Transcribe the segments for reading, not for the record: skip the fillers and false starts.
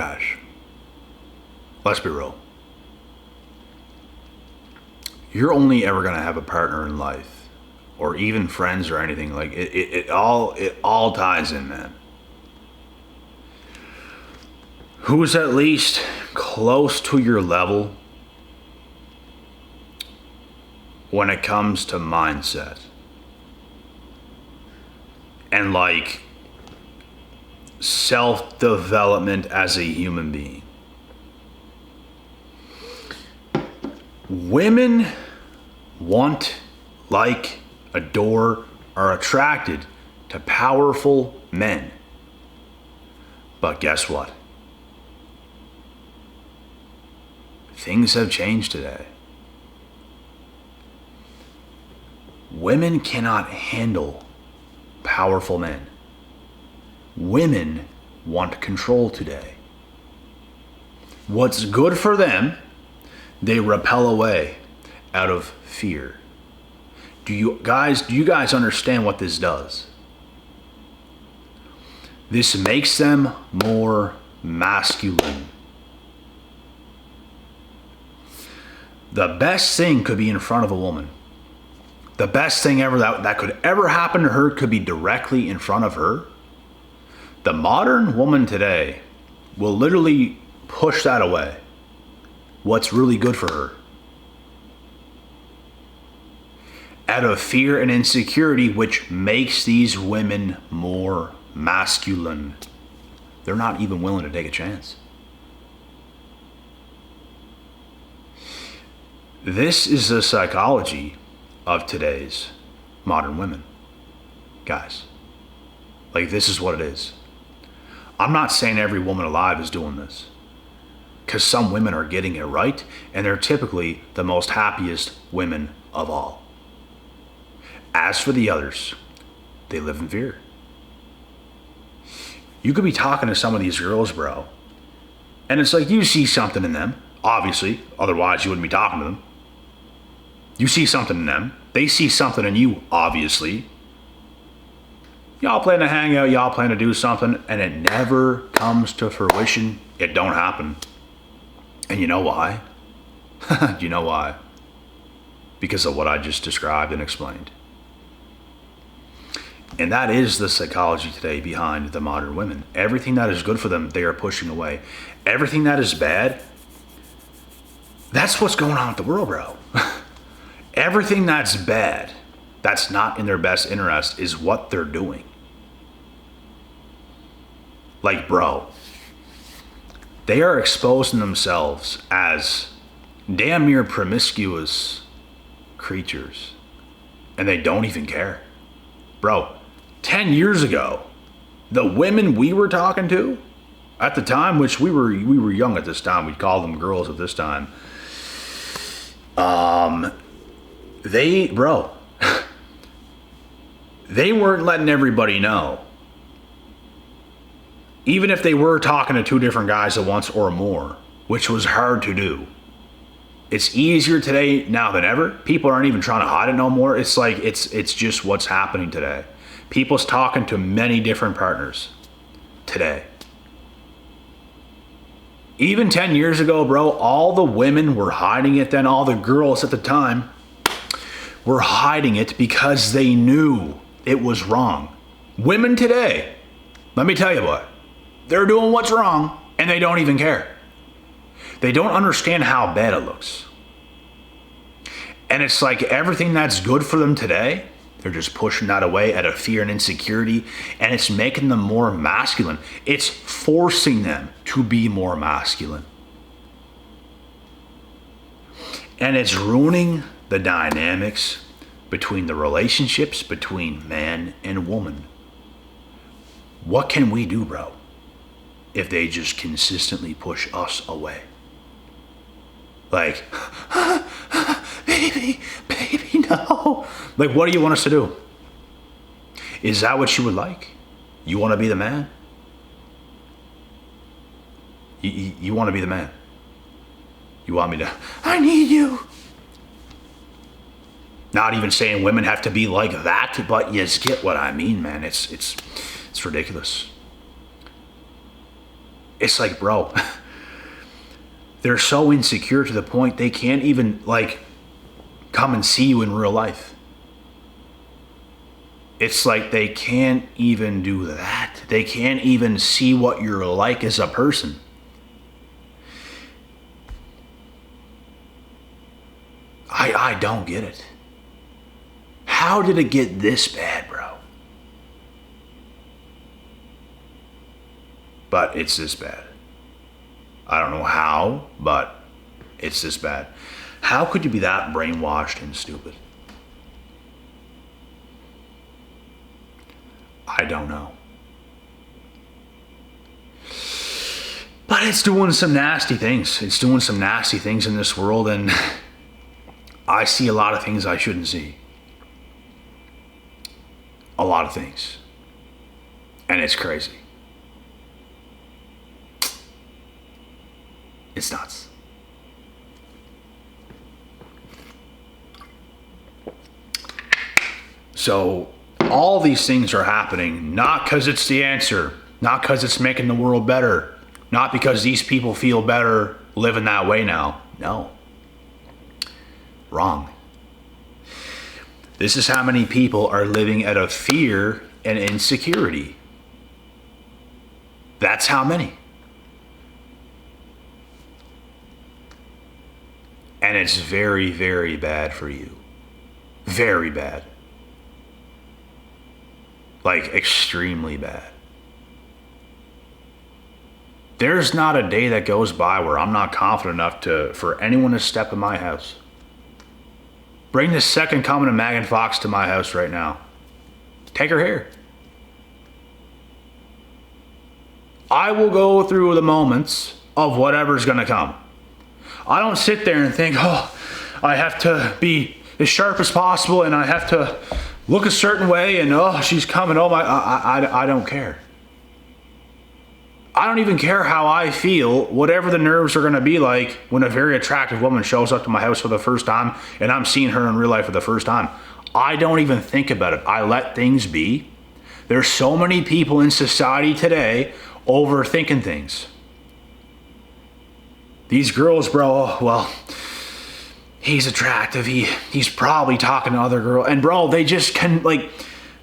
Gosh, let's be real. You're only ever going to have a partner in life, or even friends or anything. Like it all ties in, man. Who's at least close to your level when it comes to mindset and like self-development as a human being. Women want, like, adore, are attracted to powerful men. But guess what? Things have changed today. Women cannot handle powerful men. Women want control today. What's good for them, they repel away out of fear. Do you guys understand what this does? This makes them more masculine. The best thing could be in front of a woman. The best thing ever that could ever happen to her could be directly in front of her. The modern woman today will literally push that away. What's really good for her. Out of fear and insecurity, which makes these women more masculine. They're not even willing to take a chance. This is the psychology of today's modern women. Guys, like, this is what it is. I'm not saying every woman alive is doing this, because some women are getting it right, and they're typically the most happiest women of all. As for the others, they live in fear. You could be talking to some of these girls, bro, and it's like you see something in them, obviously, otherwise you wouldn't be talking to them. You see something in them, they see something in you, obviously. Y'all plan to hang out, y'all plan to do something, and it never comes to fruition. It don't happen. And you know why? You know why? Because of what I just described and explained. And that is the psychology today behind the modern women. Everything that is good for them, they are pushing away. Everything that is bad, that's what's going on with the world, bro. Everything that's bad, that's not in their best interest, is what they're doing. Like, bro, they are exposing themselves as damn near promiscuous creatures, and they don't even care. Bro, 10 years ago, the women we were talking to at the time, which we were young at this time, we'd call them girls at this time. They weren't letting everybody know. Even if they were talking to two different guys at once or more, which was hard to do. It's easier today now than ever. People aren't even trying to hide it no more. It's like, it's just what's happening today. People's talking to many different partners today. Even 10 years ago, bro, all the women were hiding it then. All the girls at the time were hiding it because they knew it was wrong. Women today, let me tell you what, they're doing what's wrong and they don't even care. They don't understand how bad it looks. And it's like everything that's good for them today, they're just pushing that away out of fear and insecurity, and it's making them more masculine. It's forcing them to be more masculine. And it's ruining the dynamics between the relationships between man and woman. What can we do, bro, if they just consistently push us away? Like, baby, no. Like, what do you want us to do? Is that what you would like? You want to be the man? You want to be the man? You want me to, I need you. Not even saying women have to be like that, but you get what I mean, man. It's ridiculous. It's like, bro, they're so insecure to the point they can't even like come and see you in real life. It's like they can't even do that. They can't even see what you're like as a person. I don't get it. How did it get this bad, bro? But it's this bad. I don't know how, but it's this bad. How could you be that brainwashed and stupid? I don't know. But it's doing some nasty things. It's doing some nasty things in this world, and I see a lot of things I shouldn't see. A lot of things. And it's crazy. It's nuts. So all these things are happening not because it's the answer, not because it's making the world better, not because these people feel better living that way now. No. Wrong. This is how many people are living out of fear and insecurity. That's how many. And it's very, very bad for you. Very bad. Like, extremely bad. There's not a day that goes by where I'm not confident enough for anyone to step in my house. Bring the second coming of Megan Fox to my house right now. Take her here. I will go through the moments of whatever's going to come. I don't sit there and think, oh, I have to be as sharp as possible and I have to look a certain way and, oh, she's coming. Oh, my, I don't care. I don't even care how I feel, whatever the nerves are going to be like when a very attractive woman shows up to my house for the first time and I'm seeing her in real life for the first time. I don't even think about it. I let things be. There's so many people in society today overthinking things. These girls, bro, oh, well, he's attractive. He's probably talking to other girls. And bro, they just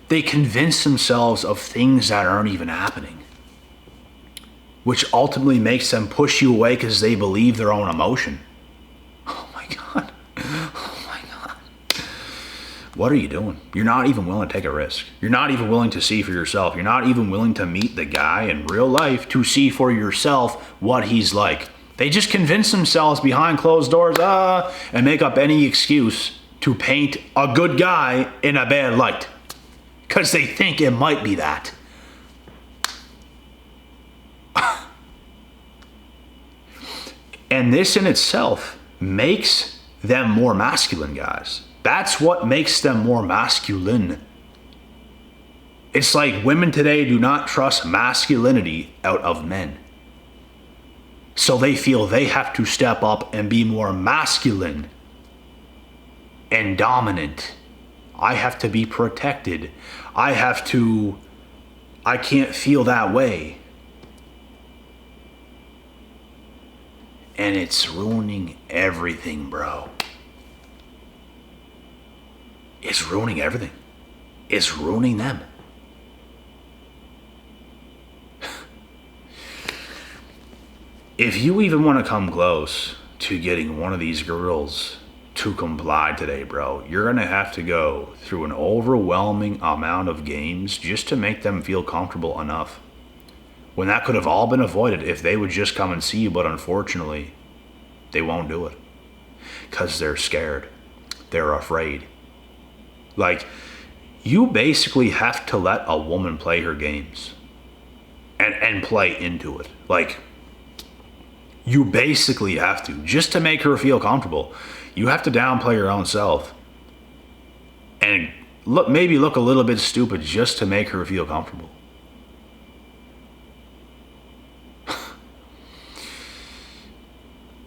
they convince themselves of things that aren't even happening, which ultimately makes them push you away because they believe their own emotion. Oh my God. Oh my God. What are you doing? You're not even willing to take a risk. You're not even willing to see for yourself. You're not even willing to meet the guy in real life to see for yourself what he's like. They just convince themselves behind closed doors and make up any excuse to paint a good guy in a bad light because they think it might be that. And this in itself makes them more masculine, guys. That's what makes them more masculine. It's like women today do not trust masculinity out of men. So they feel they have to step up and be more masculine and dominant. I have to be protected. I can't feel that way. And it's ruining everything, bro. It's ruining everything. It's ruining them. If you even want to come close to getting one of these girls to comply today, bro, you're going to have to go through an overwhelming amount of games just to make them feel comfortable enough. When that could have all been avoided if they would just come and see you, but unfortunately, they won't do it. Because they're scared. They're afraid. Like, you basically have to let a woman play her games. And play into it. Like, you basically have to, just to make her feel comfortable. You have to downplay your own self. And maybe look a little bit stupid just to make her feel comfortable.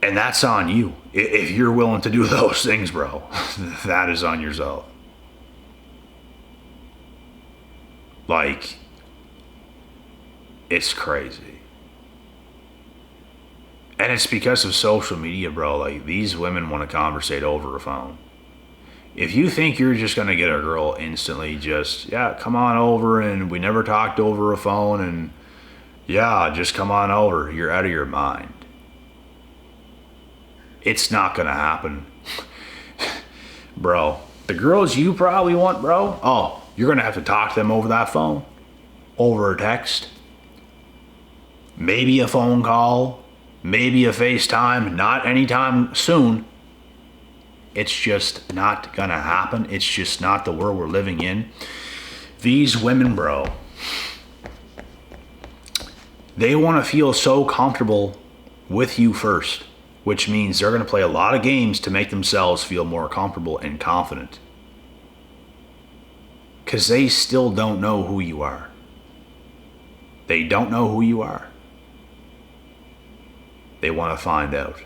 And that's on you. If you're willing to do those things, bro, that is on yourself. Like, it's crazy. And it's because of social media, bro. Like, these women want to conversate over a phone. If you think you're just going to get a girl instantly just, yeah, come on over, and we never talked over a phone, and yeah, just come on over, you're out of your mind. It's not going to happen. Bro, the girls you probably want, bro, oh, you're going to have to talk to them over that phone, over a text, maybe a phone call, maybe a FaceTime, not anytime soon. It's just not gonna happen. It's just not the world we're living in. These women, bro, they want to feel so comfortable with you first, which means they're gonna play a lot of games to make themselves feel more comfortable and confident. Because they still don't know who you are. They don't know who you are. They want to find out.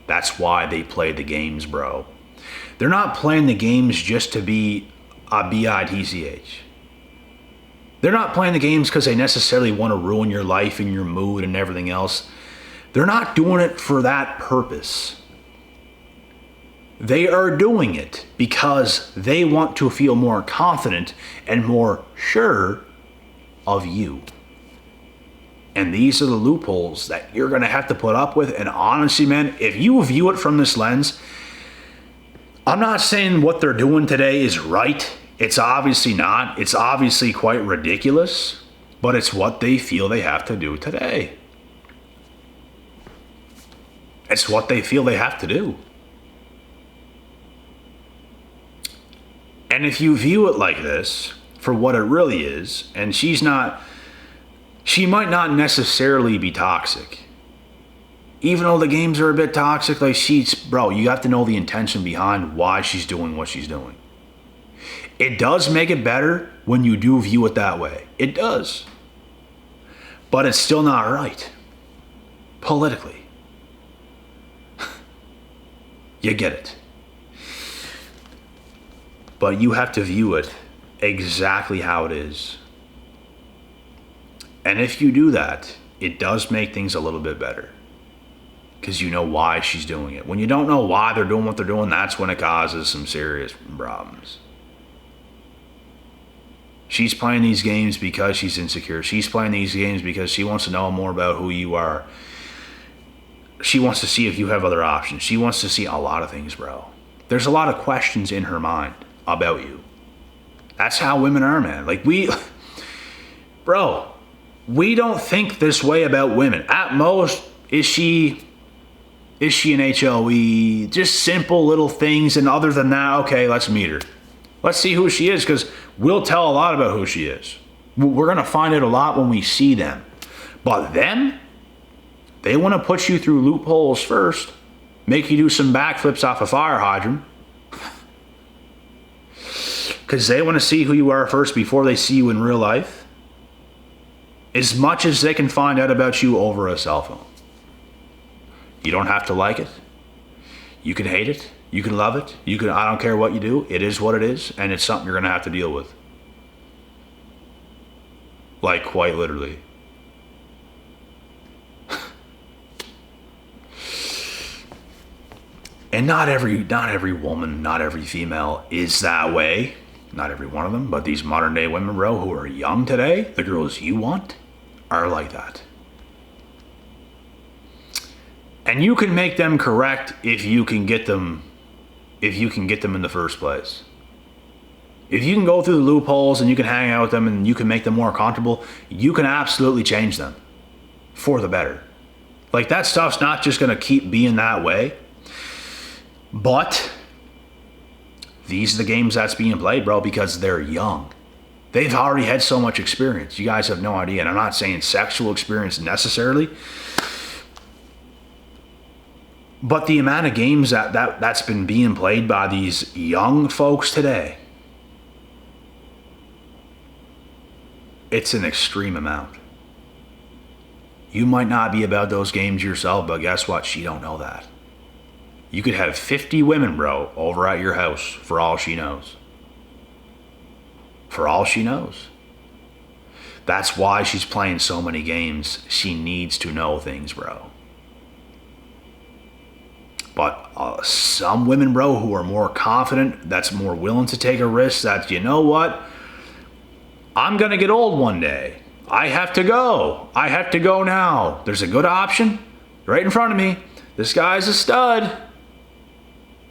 That's why they play the games, bro. They're not playing the games just to be a bitch. They're not playing the games because they necessarily want to ruin your life and your mood and everything else. They're not doing it for that purpose. They are doing it because they want to feel more confident and more sure of you. And these are the loopholes that you're going to have to put up with. And honestly, man, if you view it from this lens, I'm not saying what they're doing today is right. It's obviously not. It's obviously quite ridiculous, but it's what they feel they have to do today. It's what they feel they have to do. And if you view it like this, for what it really is, and she might not necessarily be toxic. Even though the games are a bit toxic, like bro, you have to know the intention behind why she's doing what she's doing. It does make it better when you do view it that way. It does. But it's still not right. Politically. You get it. But you have to view it exactly how it is. And if you do that, it does make things a little bit better. Because you know why she's doing it. When you don't know why they're doing what they're doing, that's when it causes some serious problems. She's playing these games because she's insecure. She's playing these games because she wants to know more about who you are. She wants to see if you have other options. She wants to see a lot of things, bro. There's a lot of questions in her mind about you. That's how women are, man. Like bro, we don't think this way about women. At most, is she an HOE? Just simple little things, and other than that, okay, let's meet her. Let's see who she is, because we'll tell a lot about who she is. We're going to find out a lot when we see them. But them, they want to put you through loopholes first, make you do some backflips off a fire hydrant, because they want to see who you are first before they see you in real life. As much as they can find out about you over a cell phone. You don't have to like it. You can hate it. You can love it. I don't care what you do. It is what it is, and it's something you're going to have to deal with. Like, quite literally. And not every woman, not every female is that way. Not every one of them, but these modern day women, bro, who are young today, the girls you want, are like that. And you can make them correct if you can get them in the first place. If you can go through the loopholes and you can hang out with them and you can make them more comfortable, you can absolutely change them for the better. Like, that stuff's not just going to keep being that way. But these are the games that's being played, bro, because they're young. They've already had so much experience. You guys have no idea. And I'm not saying sexual experience necessarily. But the amount of games that's been being played by these young folks today, it's an extreme amount. You might not be about those games yourself, but guess what? She don't know that. You could have 50 women, bro, over at your house for all she knows. For all she knows. That's why she's playing so many games. She needs to know things, bro. But some women, bro, who are more confident, that's more willing to take a risk, that, you know what? I'm going to get old one day. I have to go. I have to go now. There's a good option right in front of me. This guy's a stud.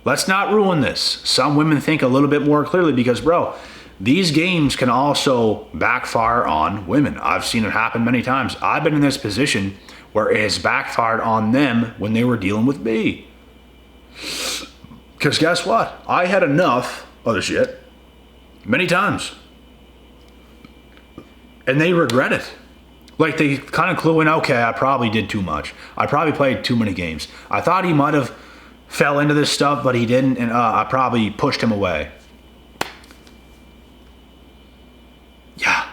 Let's not ruin this. Some women think a little bit more clearly because, bro, these games can also backfire on women. I've seen it happen many times. I've been in this position where it has backfired on them when they were dealing with me. Because guess what? I had enough other shit many times. And they regret it. Like, they kind of clue in, okay, I probably did too much. I probably played too many games. I thought he might have fell into this stuff, but he didn't, and I probably pushed him away. Yeah.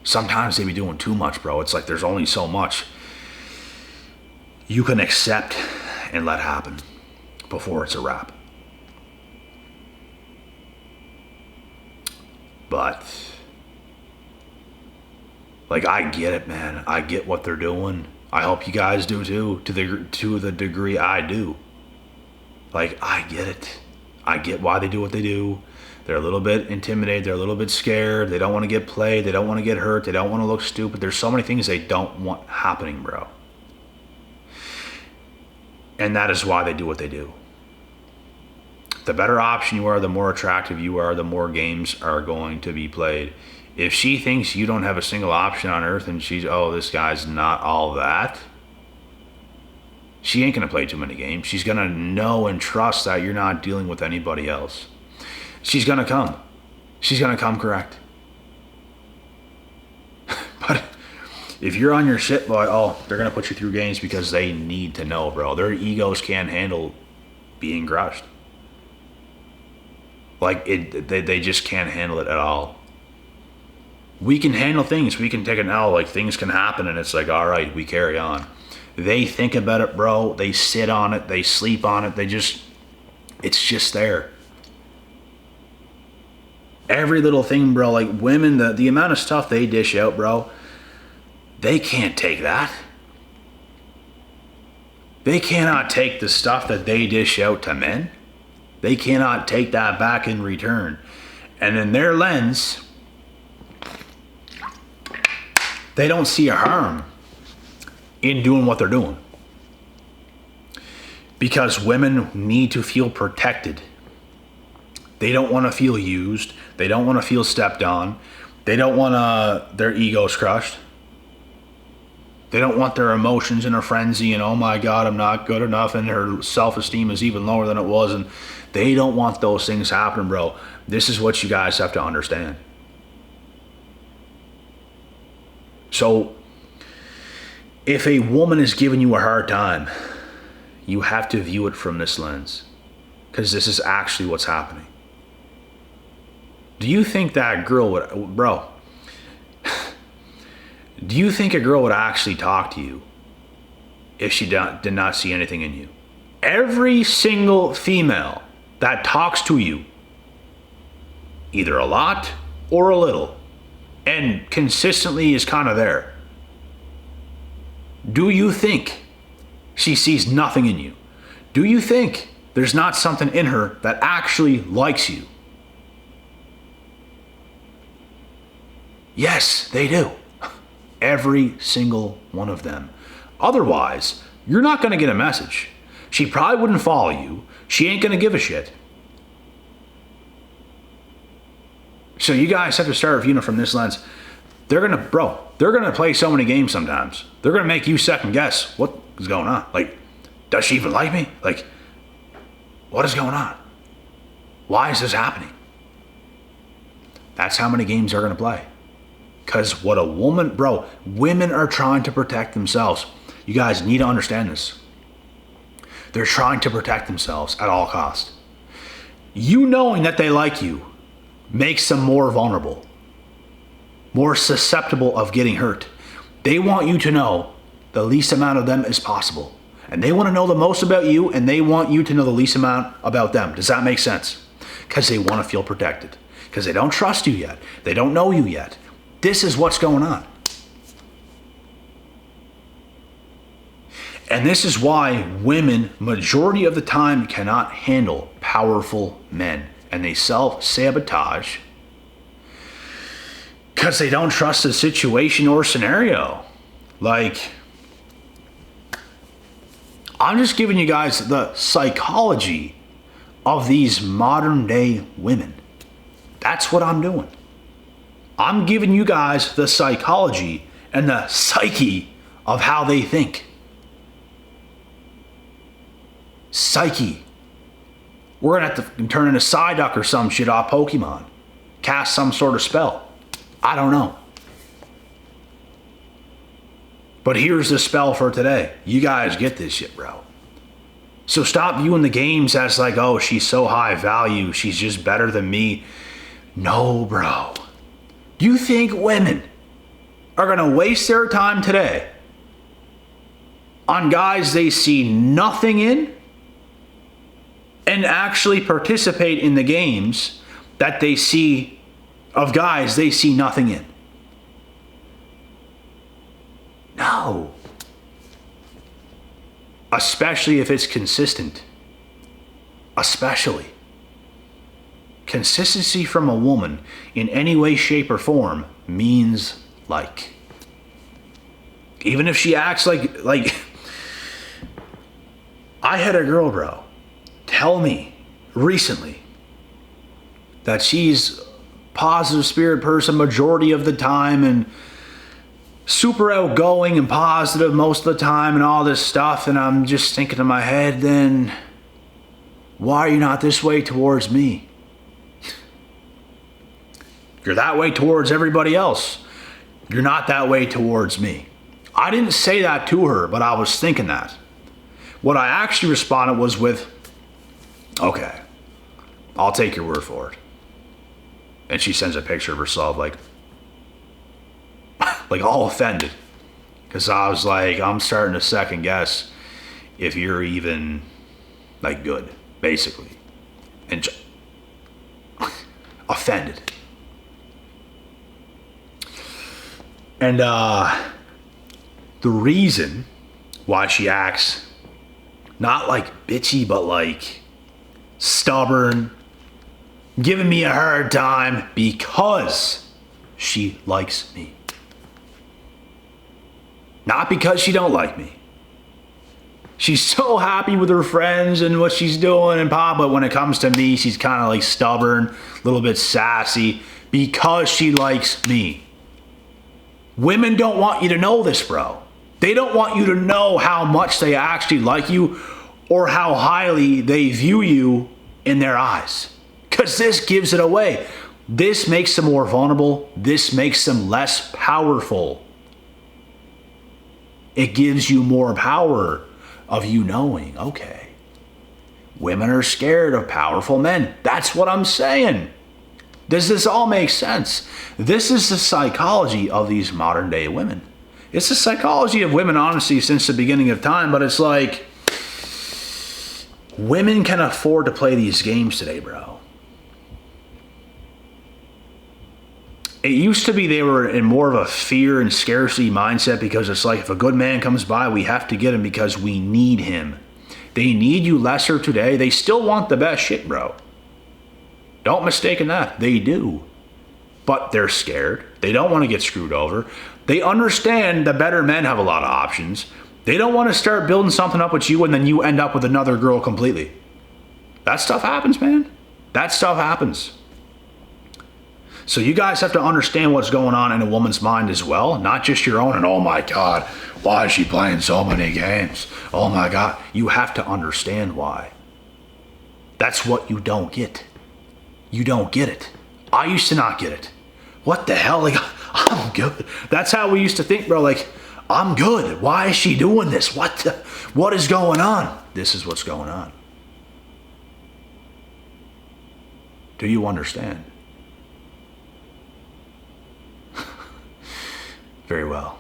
Sometimes they be doing too much, bro. It's like there's only so much you can accept and let happen before it's a wrap. But, like, I get it, man. I get what they're doing. I hope you guys do too, to the degree I do. Like, I get it. I get why they do what they do. They're a little bit intimidated. They're a little bit scared. They don't want to get played. They don't want to get hurt. They don't want to look stupid. There's so many things they don't want happening, bro. And that is why they do what they do. The better option you are, the more attractive you are, the more games are going to be played. If she thinks you don't have a single option on earth and she's, oh, this guy's not all that, she ain't going to play too many games. She's going to know and trust that you're not dealing with anybody else. She's going to come. She's going to come correct. But if you're on your shit, boy, oh, they're going to put you through games because they need to know, bro. Their egos can't handle being crushed. Like, they just can't handle it at all. We can handle things. We can take an L. Like, things can happen, and it's like, all right, we carry on. They think about it, bro. They sit on it. They sleep on it. It's just there. Every little thing, bro. Like, women, the amount of stuff they dish out, bro, they can't take that. They cannot take the stuff that they dish out to men. They cannot take that back in return. And in their lens, they don't see a harm in doing what they're doing. Because women need to feel protected. They don't want to feel used. They don't want to feel stepped on. They don't want their egos crushed. They don't want their emotions in a frenzy and, oh my God, I'm not good enough, and her self-esteem is even lower than it was. And they don't want those things happening, bro. This is what you guys have to understand. So, if a woman is giving you a hard time, you have to view it from this lens. Because this is actually what's happening. Do you think that girl would, bro, do you think a girl would actually talk to you if she did not see anything in you? Every single female that talks to you, either a lot or a little, and consistently is kind of there, do you think she sees nothing in you? Do you think there's not something in her that actually likes you? Yes, they do. Every single one of them. Otherwise, you're not going to get a message. She probably wouldn't follow you. She ain't going to give a shit. So you guys have to start viewing it from this lens. They're going to play so many games sometimes. They're going to make you second guess what is going on. Like, does she even like me? Like, what is going on? Why is this happening? That's how many games they're going to play. Because what a woman, bro, women are trying to protect themselves. You guys need to understand this. They're trying to protect themselves at all costs. You knowing that they like you makes them more vulnerable, more susceptible of getting hurt. They want you to know the least amount of them as possible. And they want to know the most about you, and they want you to know the least amount about them. Does that make sense? Because they want to feel protected. Because they don't trust you yet. They don't know you yet. This is what's going on. And this is why women, majority of the time, cannot handle powerful men. And they self-sabotage because they don't trust the situation or scenario. Like, I'm just giving you guys the psychology of these modern day women. That's what I'm doing. I'm giving you guys the psychology and the psyche of how they think. Psyche. We're going to have to turn into Psyduck or some shit off Pokemon. Cast some sort of spell. I don't know. But here's the spell for today. You guys get this shit, bro. So stop viewing the games as like, oh, she's so high value. She's just better than me. No, bro. You think women are going to waste their time today on guys they see nothing in and actually participate in the games that they see of guys they see nothing in? No. Especially if it's consistent. Especially. Consistency from a woman in any way, shape, or form means like. Even if she acts like I had a girl, bro, tell me recently that she's a positive spirit person majority of the time and super outgoing and positive most of the time and all this stuff, and I'm just thinking in my head, then why are you not this way towards me? You're that way towards everybody else. You're not that way towards me. I didn't say that to her, but I was thinking that. What I actually responded was with, okay, I'll take your word for it. And she sends a picture of herself like all offended. Because I was like, I'm starting to second guess if you're even like good, basically. And offended. And the reason why she acts not like bitchy, but like stubborn, giving me a hard time because she likes me. Not because she don't like me. She's so happy with her friends and what she's doing and pop, but when it comes to me, she's kind of like stubborn, a little bit sassy because she likes me. Women don't want you to know this, bro. They don't want you to know how much they actually like you or how highly they view you in their eyes. Because this gives it away. This makes them more vulnerable. This makes them less powerful. It gives you more power of you knowing, okay, women are scared of powerful men. That's what I'm saying. Does this all make sense? This is the psychology of these modern day women. It's the psychology of women, honestly, since the beginning of time, but it's like women can afford to play these games today, bro. It used to be they were in more of a fear and scarcity mindset because it's like if a good man comes by, we have to get him because we need him. They need you lesser today. They still want the best shit, bro. Don't mistake in that. They do. But they're scared. They don't want to get screwed over. They understand the better men have a lot of options. They don't want to start building something up with you and then you end up with another girl completely. That stuff happens, man. That stuff happens. So you guys have to understand what's going on in a woman's mind as well, not just your own. And oh my God, why is she playing so many games? Oh my God. You have to understand why. That's what you don't get. You don't get it. I used to not get it. What the hell? Like, I'm good. That's how we used to think, bro. Like, I'm good. Why is she doing this? What is going on? This is what's going on. Do you understand? Very well.